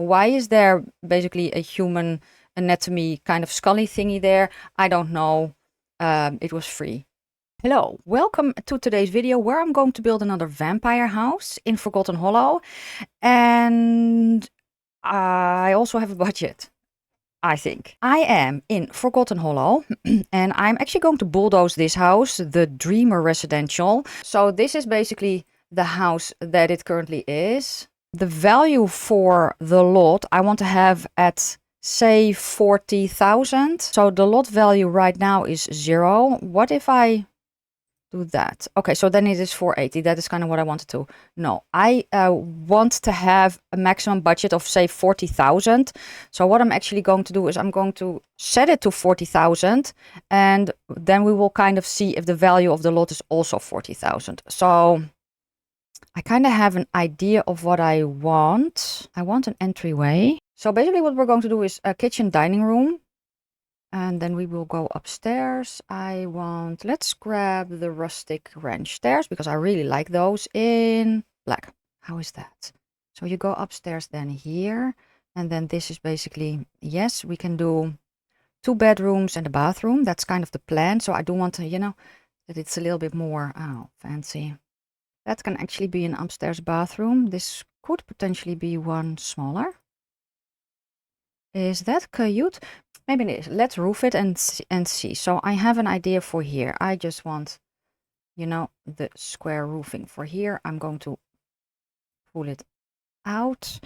why is there basically a human anatomy kind of scully thingy there? I don't know. It was free. Hello, welcome to today's video where I'm going to build another vampire house in Forgotten Hollow. And I also have a budget, I think. I am in Forgotten Hollow and I'm actually going to bulldoze this house, the Dreamer Residential. So this is basically the house that it currently is. The value for the lot I want to have at, say, 40,000. So the lot value right now is 0. What if I do that? Okay, so then it is 480. That is kind of what I wanted to. No, I want to have a maximum budget of, say, 40,000. So what I'm actually going to do is I'm going to set it to 40,000, and then we will kind of see if the value of the lot is also 40,000. So I kind of have an idea of what I want. I want an entryway. So basically what we're going to do is a kitchen dining room. And then we will go upstairs. Let's grab the rustic ranch stairs because I really like those in black. How is that? So you go upstairs then here. And then this is basically, yes, we can do 2 bedrooms and a bathroom. That's kind of the plan. So I do want to, you know, that it's a little bit more, fancy. That can actually be an upstairs bathroom. This could potentially be one smaller. Is that cute? Maybe it is. Let's roof it and see. So I have an idea for here. I just want, you know, the square roofing for here. I'm going to pull it out.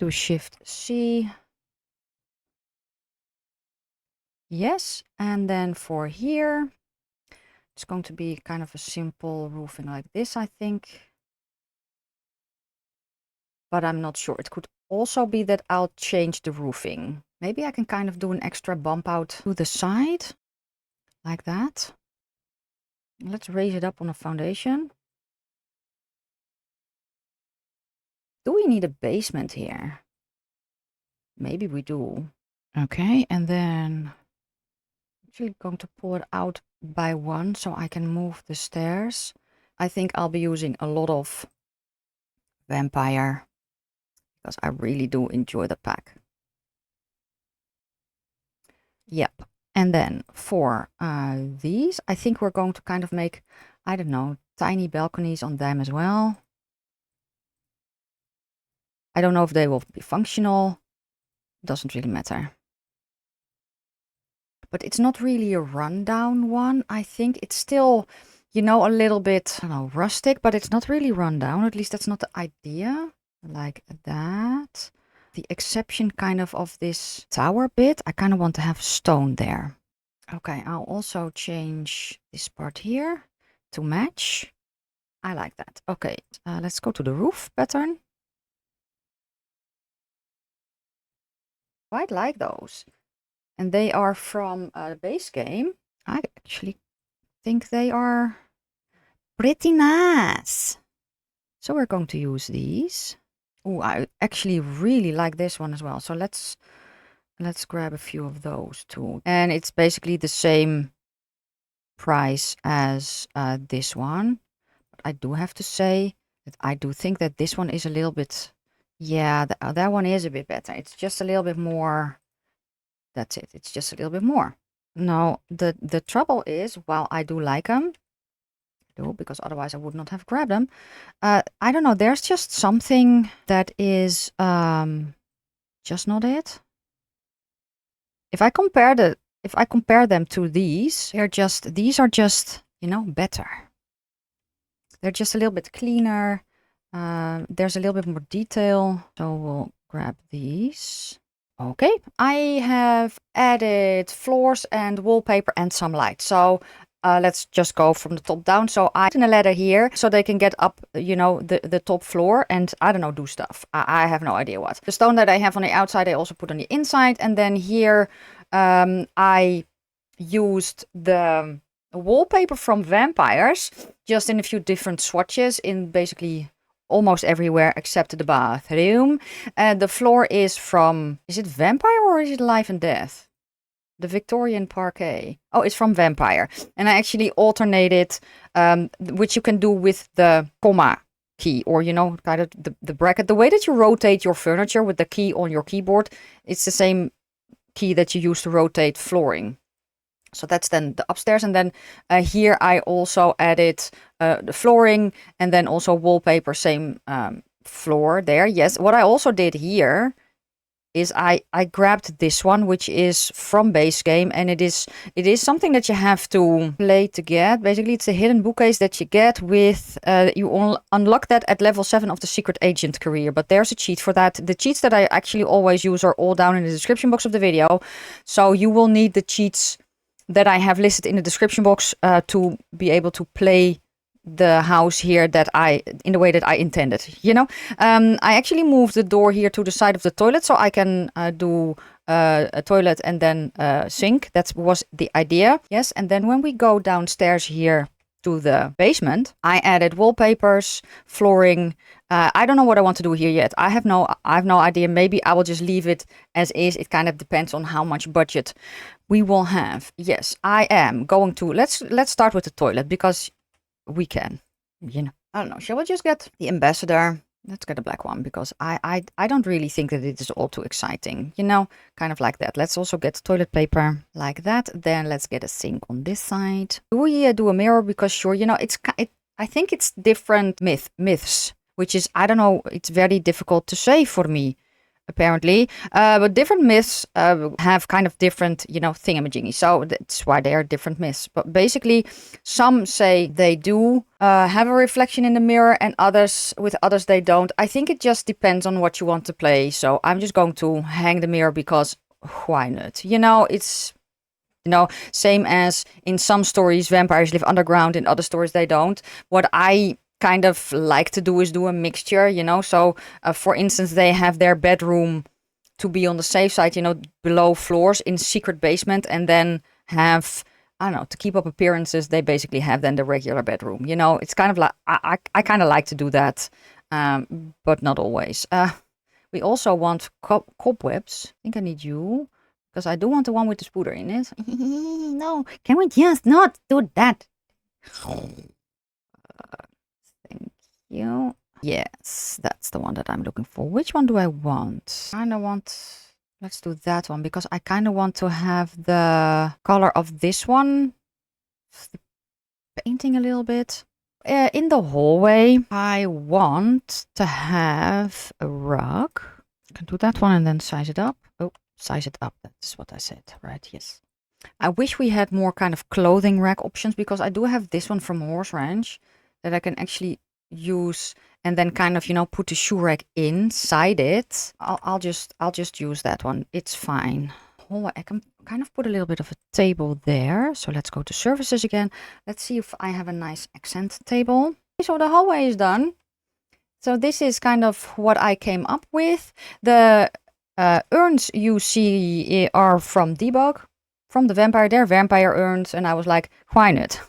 Do Shift-C. Yes. And then for here, it's going to be kind of a simple roofing like this, I think. But I'm not sure. It could also be that I'll change the roofing. Maybe I can kind of do an extra bump out to the side. Like that. Let's raise it up on a foundation. Do we need a basement here? Maybe we do. Okay, and then I'm actually going to pull it out by 1 so I can move the stairs. I think I'll be using a lot of vampire because I really do enjoy the pack. Yep. And then for these, I think we're going to kind of make, I don't know, tiny balconies on them as well. I don't know if they will be functional. Doesn't really matter. But it's not really a rundown one. I think it's still, you know, a little bit, I don't know, rustic, but it's not really rundown. At least that's not the idea. Like that. The exception kind of this tower bit, I kind of want to have stone there. Okay, I'll also change this part here to match. I like that. Okay, let's go to the roof pattern. Quite like those. And they are from the base game. I actually think they are pretty nice. So we're going to use these. Oh, I actually really like this one as well. So let's grab a few of those too. And it's basically the same price as this one. But I do have to say that I do think that this one is a little bit, yeah, that one is a bit better. It's just a little bit more, that's it. It's just a little bit more. Now, the trouble is, while I do like them, because otherwise I would not have grabbed them. I don't know, there's just something that is just not it. If I compare them to these, these are just, you know, better. They're just a little bit cleaner. There's a little bit more detail. So we'll grab these. Okay, I have added floors and wallpaper and some light. So let's just go from the top down. So I put in a ladder here so they can get up, you know, the top floor and, I don't know, do stuff. I have no idea what. The stone that I have on the outside, I also put on the inside. And then here I used the wallpaper from vampires just in a few different swatches in basically almost everywhere except the bathroom. The floor is from, is it vampire or is it life and death? The Victorian parquet. Oh, it's from vampire. And I actually alternated, which you can do with the comma key, or you know, kind of the bracket. The way that you rotate your furniture with the key on your keyboard, it's the same key that you use to rotate flooring. So that's then the upstairs. And then here I also added the flooring and then also wallpaper, same floor there. Yes, what I also did here is I grabbed this one, which is from base game, and it is something that you have to play to get. Basically, it's a hidden bookcase that you get with you unlock that at level 7 of the secret agent career. But there's a cheat for that. The cheats that I actually always use are all down in the description box of the video, so you will need the cheats that I have listed in the description box to be able to play the house here in the way that I intended, you know. I actually moved the door here to the side of the toilet so I can do a toilet and then sink. That was the idea. Yes, and then when we go downstairs here to the basement, I added wallpapers, flooring. I don't know what I want to do here yet. I have no idea. Maybe I will just leave it as is. It kind of depends on how much budget we will have. Yes, I am going to let's start with the toilet because we can, you know. I don't know. Shall we just get the ambassador? Let's get a black one because I don't really think that it is all too exciting, you know, kind of like that. Let's also get toilet paper like that. Then let's get a sink on this side. Do we do a mirror? Because sure, you know, I think it's different myths, which is, I don't know, it's very difficult to say for me, apparently. But different myths have kind of different, you know, thingamajiggy. So that's why they are different myths. But basically, some say they do have a reflection in the mirror, and others they don't. I think it just depends on what you want to play. So I'm just going to hang the mirror because why not? You know, it's, you know, same as in some stories, vampires live underground. In other stories, they don't. What I kind of like to do is do a mixture, you know. So for instance, they have their bedroom to be on the safe side, you know, below floors in secret basement, and then have, I don't know, to keep up appearances, they basically have then the regular bedroom, you know. It's kind of like I kind of like to do that, but not always. We also want cobwebs. I think I need you because I do want the one with the spooder in it. No, can we just not do that? Thank you. Yes, that's the one that I'm looking for. Which one do I want? Let's do that one because I kind of want to have the color of this one. The painting a little bit. In the hallway, I want to have a rug. I can do that one and then size it up. Oh, size it up. That's what I said, right? Yes. I wish we had more kind of clothing rack options because I do have this one from Horse Ranch that I can actually use and then kind of, you know, put the shoe rack inside it. I'll just use that one. It's fine. Oh, I can kind of put a little bit of a table there. So let's go to services again. Let's see if I have a nice accent table. So the hallway is done. So this is kind of what I came up with. The urns you see are from Debug, from the vampire. They're vampire urns, and I was like, why not?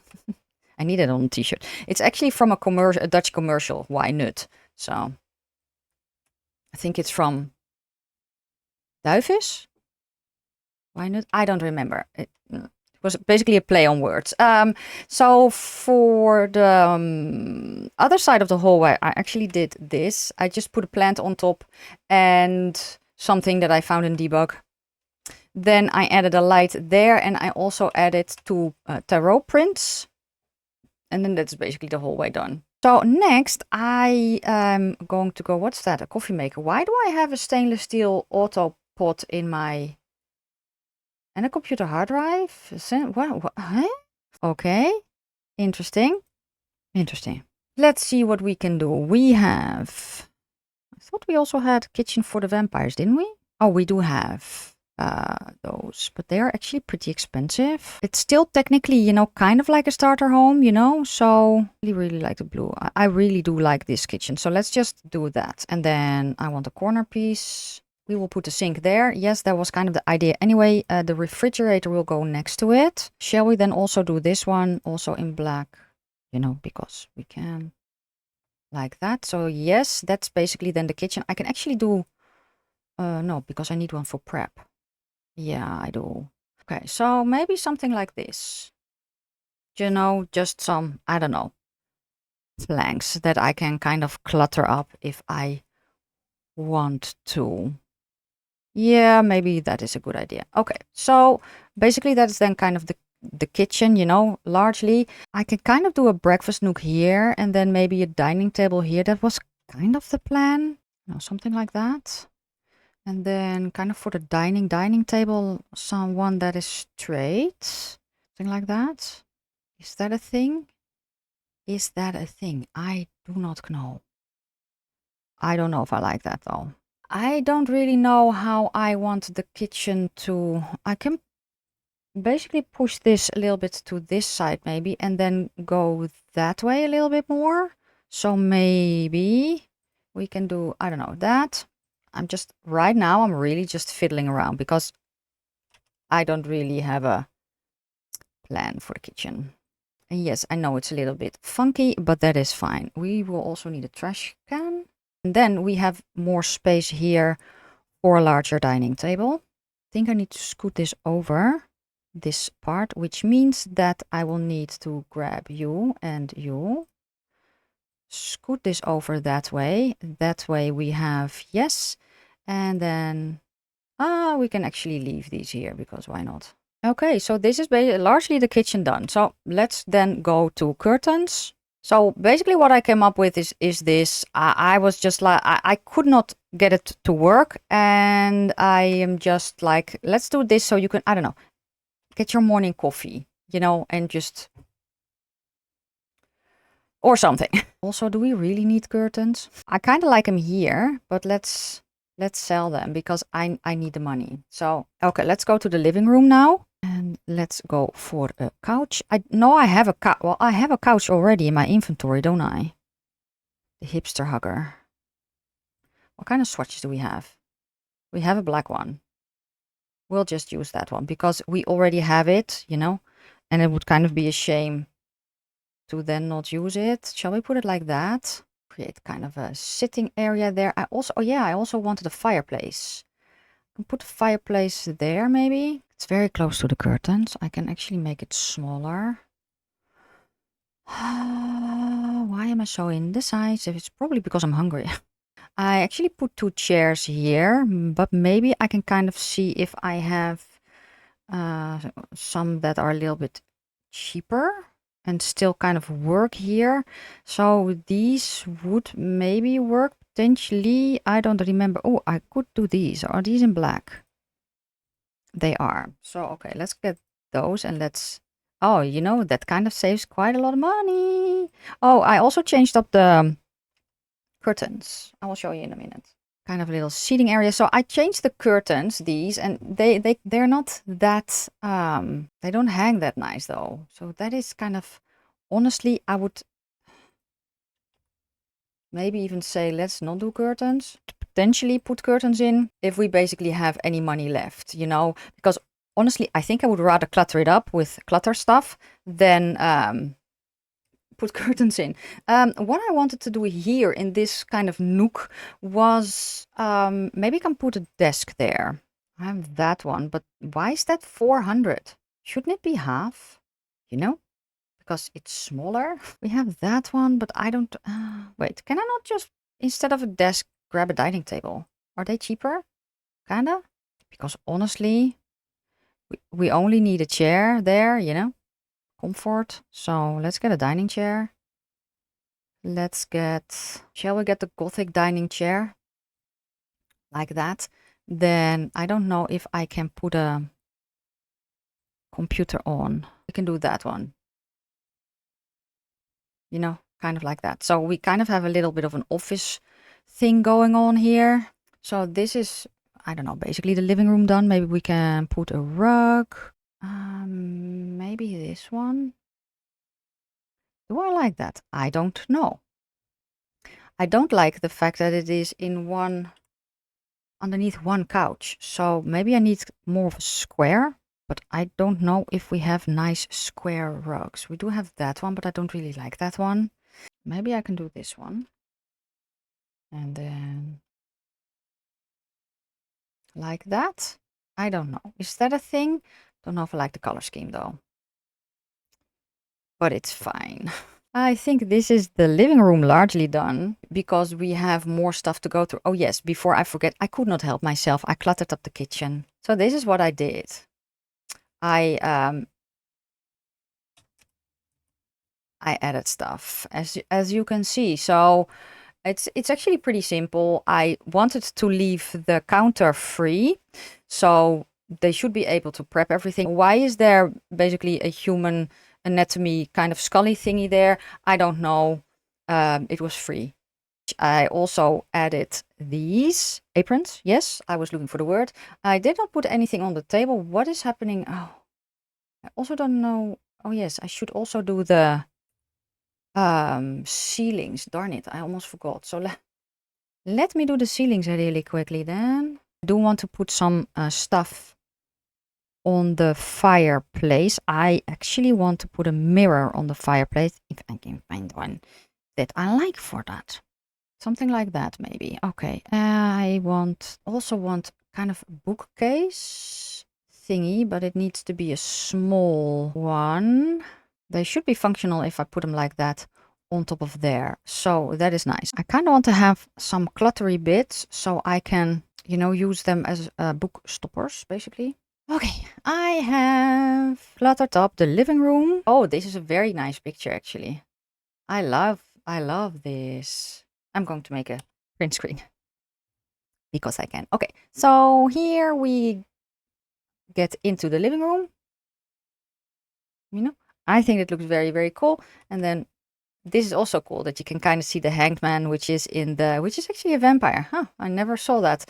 I need it on a t-shirt. It's actually from a Dutch commercial. Why not? So I think it's from Duivis. Why not? I don't remember. It was basically a play on words. So for the other side of the hallway, I actually did this. I just put a plant on top and something that I found in Debug. Then I added a light there, and I also added two tarot prints. And then that's basically the hallway done. So next I am going to go, what's that? A coffee maker. Why do I have a stainless steel auto pot in my, and a computer hard drive? What? Huh? Okay. Interesting. Interesting. Let's see what we can do. We have, I thought we also had kitchen for the vampires, didn't we? Oh, we do have those, but they are actually pretty expensive. It's still technically, you know, kind of like a starter home, you know, so I really like the blue. I really do like this kitchen, so let's just do that. And then I want a corner piece. We will put the sink there. Yes, that was kind of the idea anyway. The refrigerator will go next to it. Shall we then also do this one also in black, you know, because we can, like that. So yes, that's basically then the kitchen. I can actually do no, because I need one for prep. Yeah, I do. Okay, so maybe something like this. You know, just some, I don't know, planks that I can kind of clutter up if I want to. Yeah, maybe that is a good idea. Okay, so basically that is then kind of the kitchen, you know, largely. I can kind of do a breakfast nook here and then maybe a dining table here. That was kind of the plan. No, something like that. And then kind of for the dining table, someone that is straight. Something like that. Is that a thing? Is that a thing? I do not know. I don't know if I like that though. I don't really know how I want the kitchen to... I can basically push this a little bit to this side maybe and then go that way a little bit more. So maybe we can do, I don't know, that. Right now I'm really just fiddling around because I don't really have a plan for the kitchen. And yes, I know it's a little bit funky, but that is fine. We will also need a trash can. And then we have more space here for a larger dining table. I think I need to scoot this over this part, which means that I will need to grab you and you. Scoot this over that way. That way we have, yes. And then, we can actually leave these here because why not? Okay, so this is largely the kitchen done. So let's then go to curtains. So basically what I came up with is this. I was just like, I could not get it to work. And I am just like, let's do this so you can, I don't know, get your morning coffee, you know, and just, or something. Also, do we really need curtains? I kind of like them here, but let's sell them because I need the money. So, okay, let's go to the living room now. And let's go for a couch. I have a couch. Well, I have a couch already in my inventory, don't I? The hipster hugger. What kind of swatches do we have? We have a black one. We'll just use that one because we already have it, you know? And it would kind of be a shame to then not use it. Shall we put it like that? Create kind of a sitting area there. I also wanted a fireplace. I can put a fireplace there maybe. It's very close to the curtains. I can actually make it smaller. Why am I so indecisive? It's probably because I'm hungry. I actually put 2 chairs here, but maybe I can kind of see if I have some that are a little bit cheaper and still kind of work here. So these would maybe work potentially. I don't remember. Oh, I could do these. Are these in black? They are. So, okay, let's get those and let's... Oh, you know, that kind of saves quite a lot of money. Oh, I also changed up the curtains. I will show you in a minute. Kind of a little seating area. So I changed the curtains, these, and they're not that, they don't hang that nice though. So that is kind of, honestly, I would maybe even say, let's not do curtains. Potentially put curtains in if we basically have any money left, you know, because honestly, I think I would rather clutter it up with clutter stuff than put curtains in. What I wanted to do here in this kind of nook was maybe I can put a desk there. I have that one, but why is that 400? Shouldn't it be half? You know, because it's smaller. We have that one, but I don't... wait, can I not just, instead of a desk, grab a dining table? Are they cheaper? Kinda? Because honestly, we only need a chair there, you know? Comfort. So let's get a dining chair. Let's get... Shall we get the Gothic dining chair? Like that. Then I don't know if I can put a computer on. We can do that one. You know, kind of like that. So we kind of have a little bit of an office thing going on here. So this is, I don't know, basically the living room done. Maybe we can put a rug. Maybe this one. Do I like that? I don't know. I don't like the fact that it is in one, underneath one couch. So maybe I need more of a square, but I don't know if we have nice square rugs. We do have that one, but I don't really like that one. Maybe I can do this one. And then like that. I don't know. Is that a thing? Don't know if I like the color scheme though. But it's fine. I think this is the living room largely done because we have more stuff to go through. Oh yes, before I forget, I could not help myself. I cluttered up the kitchen. So this is what I did. I added stuff as you can see. So it's actually pretty simple. I wanted to leave the counter free, so they should be able to prep everything. Why is there basically a human anatomy kind of scully thingy there? I don't know. It was free. I also added these aprons. Yes, I was looking for the word. I did not put anything on the table. What is happening? Oh, I also don't know. Oh yes, I should also do the ceilings. Darn it, I almost forgot. So let me do the ceilings really quickly then. I do want to put some stuff on the fireplace. I actually want to put a mirror on the fireplace if I can find one that I like for that. Something like that maybe. Okay. I also want kind of a bookcase thingy, but it needs to be a small one. They should be functional if I put them like that on top of there. So that is nice. I kind of want to have some cluttery bits so I can, you know, use them as book stoppers basically. Okay, I have cluttered up the living room. Oh, this is a very nice picture actually. I love this. I'm going to make a print screen because I can. Okay, so here we get into the living room. You know, I think it looks very, very cool. And then this is also cool that you can kind of see the hanged man, which is actually a vampire. Huh, I never saw that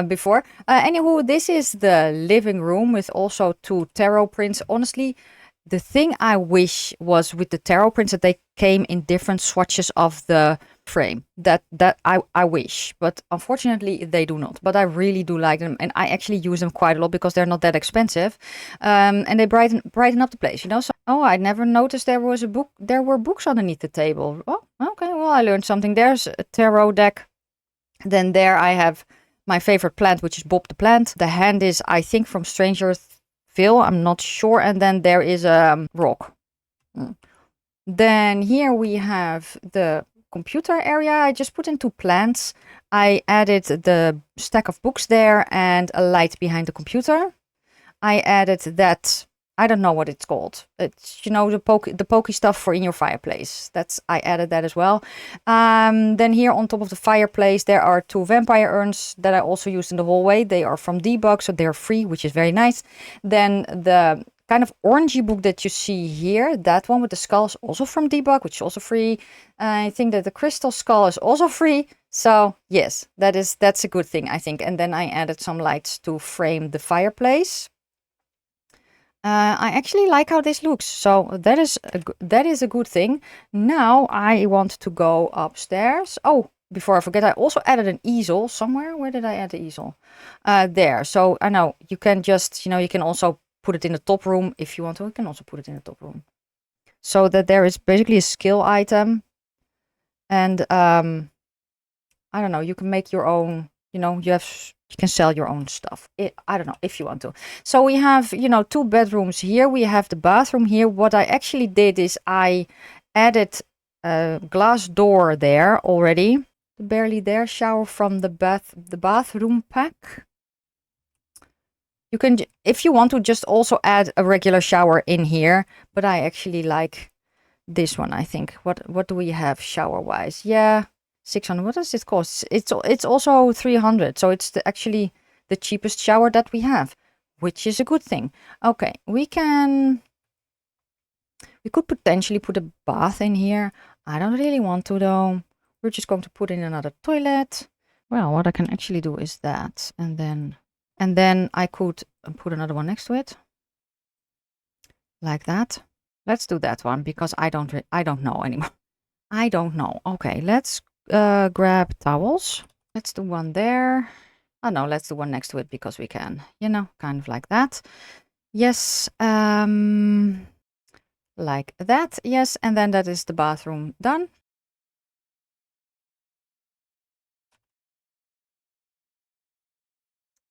before. Anywho, this is the living room with also 2 tarot prints. Honestly, the thing I wish was with the tarot prints that they came in different swatches of the frame. That I wish, but unfortunately they do not. But I really do like them, and I actually use them quite a lot because they're not that expensive, and they brighten up the place. You know. So I never noticed there was a book. There were books underneath the table. Oh, okay. Well, I learned something. There's a tarot deck. Then there I have my favorite plant, which is Bob the plant. The hand is, I think, from Strangerville. I'm not sure. And then there is a rock. Then here we have the computer area. I just put in 2 plants. I added the stack of books there and a light behind the computer. I added that, I don't know what it's called. It's, you know, the pokey stuff for in your fireplace. I added that as well. Then here on top of the fireplace, there are 2 vampire urns that I also used in the hallway. They are from Debug, so they're free, which is very nice. Then the kind of orangey book that you see here, that one with the skull is also from Debug, which is also free. I think that the crystal skull is also free. So yes, that's a good thing, I think. And then I added some lights to frame the fireplace. I actually like how this looks, so that is a good thing. Now I want to go upstairs. Oh, before I forget, I also added an easel somewhere. Where did I add the easel? There. So I know you can just, you know, you can also put it in the top room if you want to. You can also put it in the top room, so that there is basically a skill item, and I don't know. You can make your own. You know, you can sell your own stuff. I don't know if you want to. So we have, you know, 2 bedrooms here. We have the bathroom here. What I actually did is I added a glass door there already. Barely there. Shower from the bathroom pack. You can, if you want to, just also add a regular shower in here. But I actually like this one, I think. What do we have shower wise? Yeah. 600. What does it cost? It's also 300. So it's actually the cheapest shower that we have, which is a good thing. Okay, we could potentially put a bath in here. I don't really want to though. We're just going to put in another toilet. Well, what I can actually do is that, and then I could put another one next to it, like that. Let's do that one because I don't know anymore. I don't know. Okay, let's grab towels. Let's do one there. Oh no, let's do one next to it because we can, you know, kind of like that. Yes, like that. Yes, and then that is the bathroom done.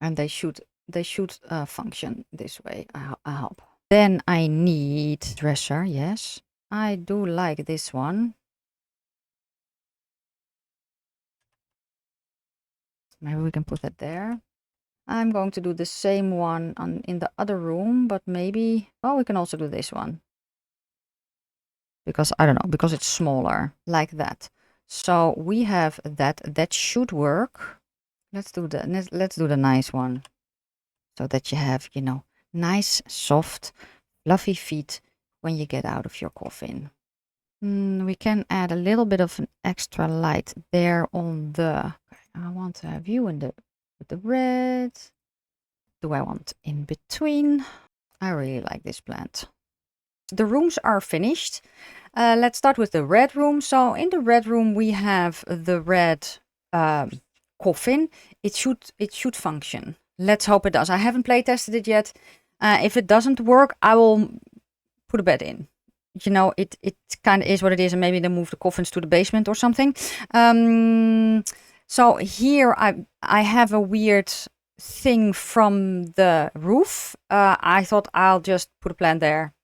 And they should function this way, I hope. Then I need dresser, yes. I do like this one. Maybe we can put that there. I'm going to do the same one in the other room, but maybe, oh, we can also do this one. Because, I don't know, because it's smaller, like that. So we have that. That should work. Let's do the nice one. So that you have, you know, nice, soft, fluffy feet when you get out of your coffin. We can add a little bit of an extra light there on the... I want to have you in with the red. Do I want in between? I really like this plant. The rooms are finished. Let's start with the red room. So in the red room we have the red coffin. It should function. Let's hope it does. I haven't play tested it yet. If it doesn't work, I will put a bed in. You know, it kind of is what it is, and maybe they move the coffins to the basement or something. So here I have a weird thing from the roof. I thought I'll just put a plant there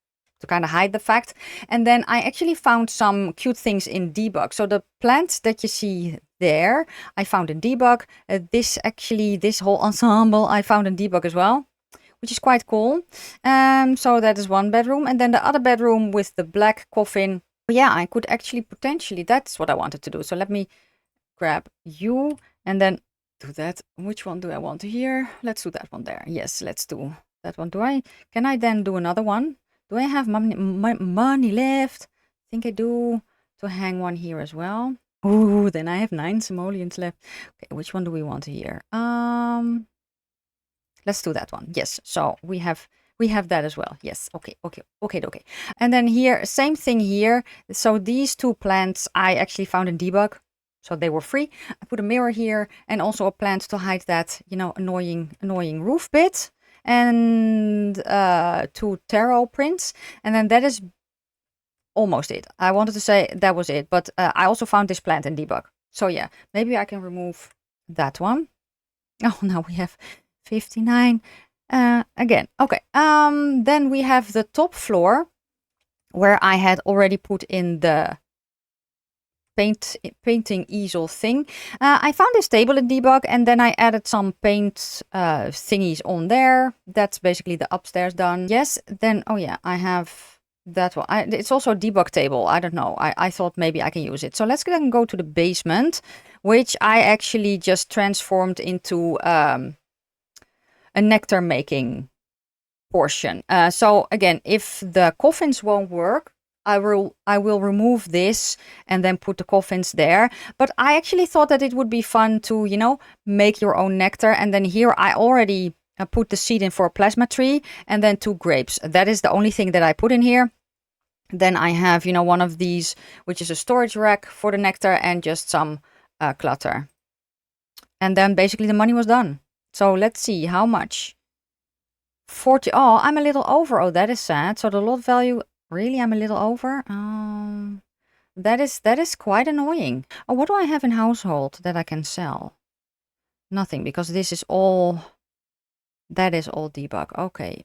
to kind of hide the fact. And then I actually found some cute things in Debug. So the plants that you see there, I found in Debug. This whole ensemble I found in Debug as well, which is quite cool. So that is one bedroom. And then the other bedroom with the black coffin. Yeah, I could actually potentially, that's what I wanted to do. So let me grab you and then do that. Which one do I want here? Let's do that one there. Yes, let's do that one. Can I then do another one? Do I have money left? I think I do. To hang one here as well. Ooh, then I have 9 simoleans left. Okay, which one do we want here? Let's do that one. Yes, so we have that as well. Yes, okay. And then here, same thing here. So these 2 plants I actually found in Debug. So they were free. I put a mirror here and also a plant to hide that, you know, annoying roof bit. And 2 tarot prints. And then that is almost it. I wanted to say that was it, but I also found this plant in Debug. So yeah, maybe I can remove that one. Oh, now we have 59 again. Okay, then we have the top floor where I had already put in the painting easel thing. I found this table in Debug and then I added some paint thingies on there. That's basically the upstairs done. Yes, then, oh yeah, I have that one. It's also a Debug table. I don't know. I thought maybe I can use it. So let's then go to the basement, which I actually just transformed into a nectar making portion. So again, if the coffins won't work, I will remove this and then put the coffins there. But I actually thought that it would be fun to, you know, make your own nectar. And then here I already put the seed in for a plasma tree and then 2 grapes. That is the only thing that I put in here. Then I have, you know, one of these, which is a storage rack for the nectar and just some clutter. And then basically the money was done. So let's see how much. 40. Oh, I'm a little over. Oh, that is sad. So the lot value, really, I'm a little over. That is quite annoying. Oh, what do I have in household that I can sell? Nothing, because this is all. That is all Debug. Okay.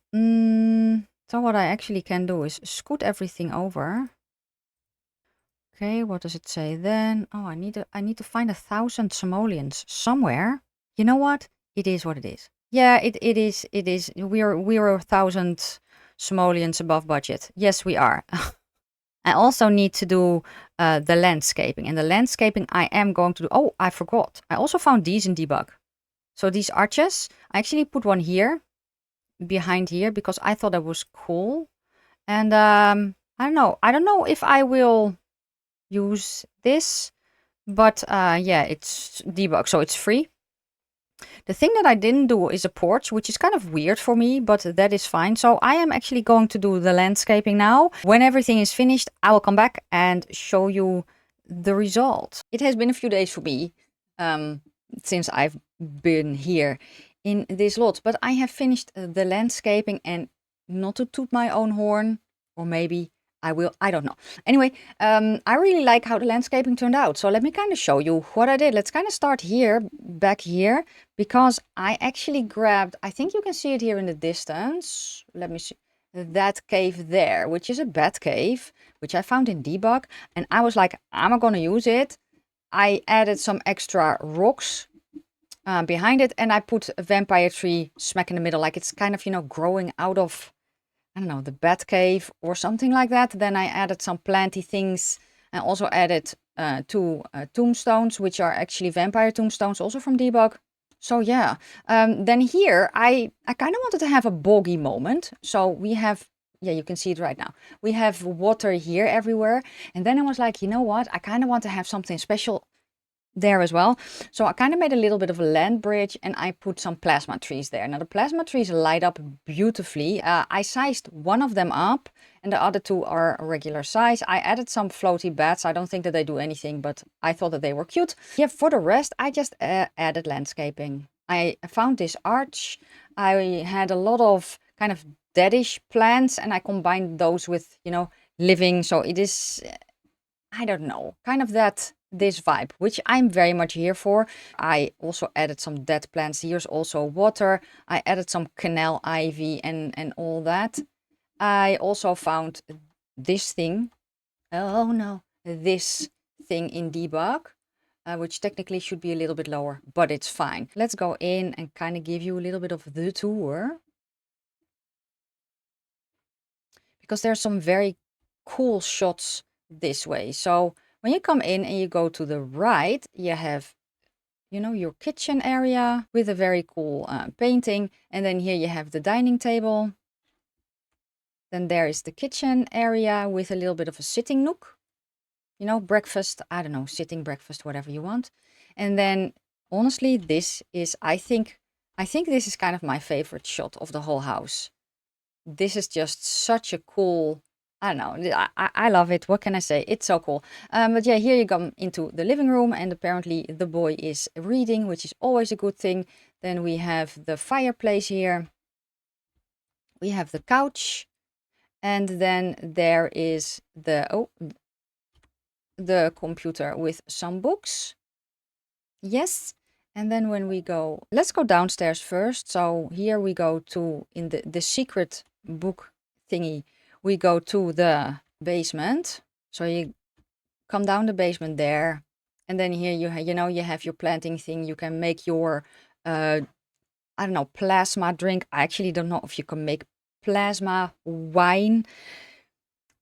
So what I actually can do is scoot everything over. Okay, what does it say then? Oh, I need to find 1,000 simoleans somewhere. You know what? It is what it is. Yeah, it is. We're 1,000 simoleans above budget. Yes, we are. I also need to do the landscaping. And the landscaping I am going to do... Oh, I forgot. I also found these in Debug. So these arches, I actually put one here, behind here, because I thought that was cool. And I don't know. I don't know if I will use this. But yeah, it's Debug, so it's free. The thing that I didn't do is a porch, which is kind of weird for me, but that is fine. So I am actually going to do the landscaping now. When everything is finished, I will come back and show you the result. It has been a few days for me since I've been here in this lot, but I have finished the landscaping, and not to toot my own horn, or maybe I will, I don't know. Anyway, I really like how the landscaping turned out. So let me kind of show you what I did. Let's kind of start here, back here, because I actually grabbed, I think you can see it here in the distance. Let me see. that cave there, which is a bat cave, which I found in Debug. And I was like, I'm not going to use it. I added some extra rocks behind it, and I put a vampire tree smack in the middle, like it's kind of, you know, growing out of, I don't know, the bat cave or something like that. Then I added some planty things and also added two tombstones, which are actually vampire tombstones, also from Debug. So yeah, then here I kind of wanted to have a boggy moment. So we have, yeah, you can see it right now. We have water here everywhere. And then I was like, you know what? I kind of want to have something special there as well. So I kind of made a little bit of a land bridge, and I put some plasma trees there. Now the plasma trees light up beautifully. I sized one of them up, and the other two are a regular size. I added some floaty bats. I don't think that they do anything, but I thought that they were cute. Yeah, for the rest, I just added landscaping. I found this arch. I had a lot of kind of deadish plants, and I combined those with, you know, living. So it is, I don't know, kind of this vibe, which I'm very much here for. I also added some dead plants. Here's also water. I added some canal ivy and all that. I also found this thing. Oh no, this thing in Debug, which technically should be a little bit lower, but it's fine. Let's go in and kind of give you a little bit of the tour, because there's some very cool shots this way. So when you come in and you go to the right, you have, you know, your kitchen area with a very cool painting. And then here you have the dining table. Then there is the kitchen area with a little bit of a sitting nook. You know, breakfast, I don't know, sitting breakfast, whatever you want. And then honestly, this is, I think this is kind of my favorite shot of the whole house. This is just such a cool, I don't know, I love it. What can I say? It's so cool. But yeah, here you come into the living room, and apparently the boy is reading, which is always a good thing. Then we have the fireplace here. We have the couch. And then there is the computer with some books. Yes. And then when we go, let's go downstairs first. So here we go to, in the secret book thingy, we go to the basement. So you come down the basement there. And then here you know, you have your planting thing. You can make your, I don't know, plasma drink. I actually don't know if you can make plasma wine,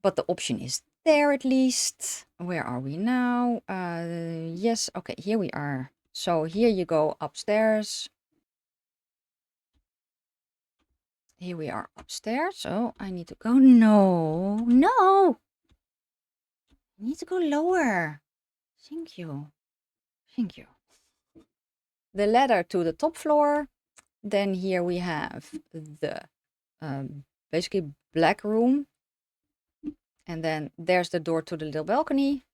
but the option is there at least. Where are we now? Yes, okay, here we are. So here you go upstairs. Here we are upstairs. So I need to go. No, no. I need to go lower. Thank you. Thank you. The ladder to the top floor. Then here we have the basically black room. And then there's the door to the little balcony.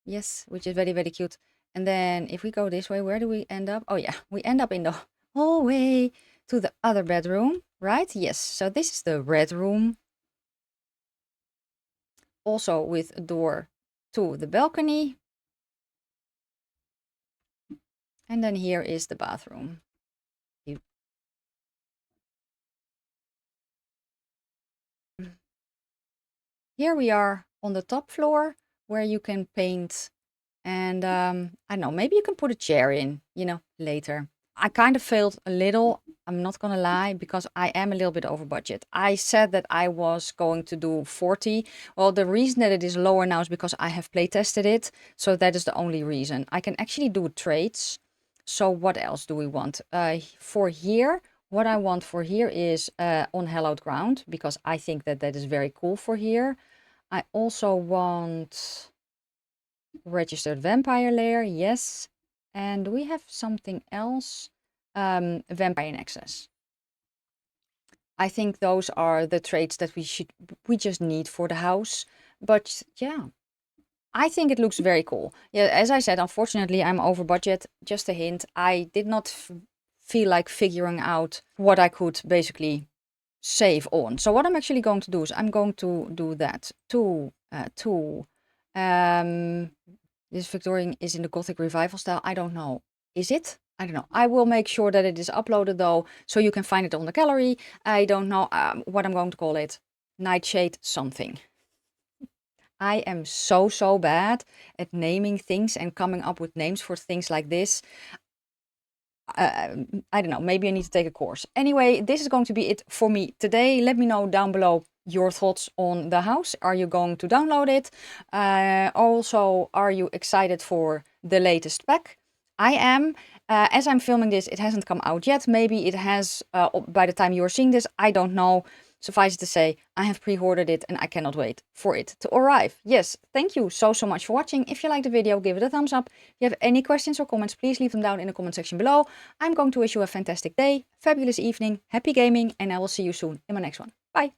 Yes, which is very, very cute. And then if we go this way, where do we end up? Oh yeah, we end up in the hallway to the other bedroom, right? Yes, so this is the red room. Also with a door to the balcony. And then here is the bathroom. Here we are on the top floor where you can paint. And I don't know, maybe you can put a chair in, you know, later. I kind of failed a little, I'm not gonna lie, because I am a little bit over budget. I said that I was going to do 40. Well, the reason that it is lower now is because I have play tested it. So that is the only reason. I can actually do trades. So what else do we want? For here, what I want for here is on hallowed ground, because I think that that is very cool for here. I also want registered vampire layer, yes. And we have something else, vampire access. I think those are the traits that we just need for the house. But yeah, I think it looks very cool. Yeah, as I said, unfortunately, I'm over budget. Just a hint, I did not feel like figuring out what I could basically save on. So what I'm actually going to do is I'm going to do that to this Victorian is in the Gothic revival style. I don't know. Is it? I don't know. I will make sure that it is uploaded though, so you can find it on the gallery. I don't know what I'm going to call it. Nightshade something. I am so bad at naming things and coming up with names for things like this. I don't know, maybe I need to take a course. Anyway, this is going to be it for me today. Let me know down below your thoughts on the house. Are you going to download it? Also, are you excited for the latest pack? I am. As I'm filming this, it hasn't come out yet. Maybe it has by the time you're seeing this. I don't know. Suffice it to say, I have pre-ordered it and I cannot wait for it to arrive. Yes, thank you so much for watching. If you liked the video, give it a thumbs up. If you have any questions or comments, please leave them down in the comment section below. I'm going to wish you a fantastic day, fabulous evening, happy gaming, and I will see you soon in my next one. Bye!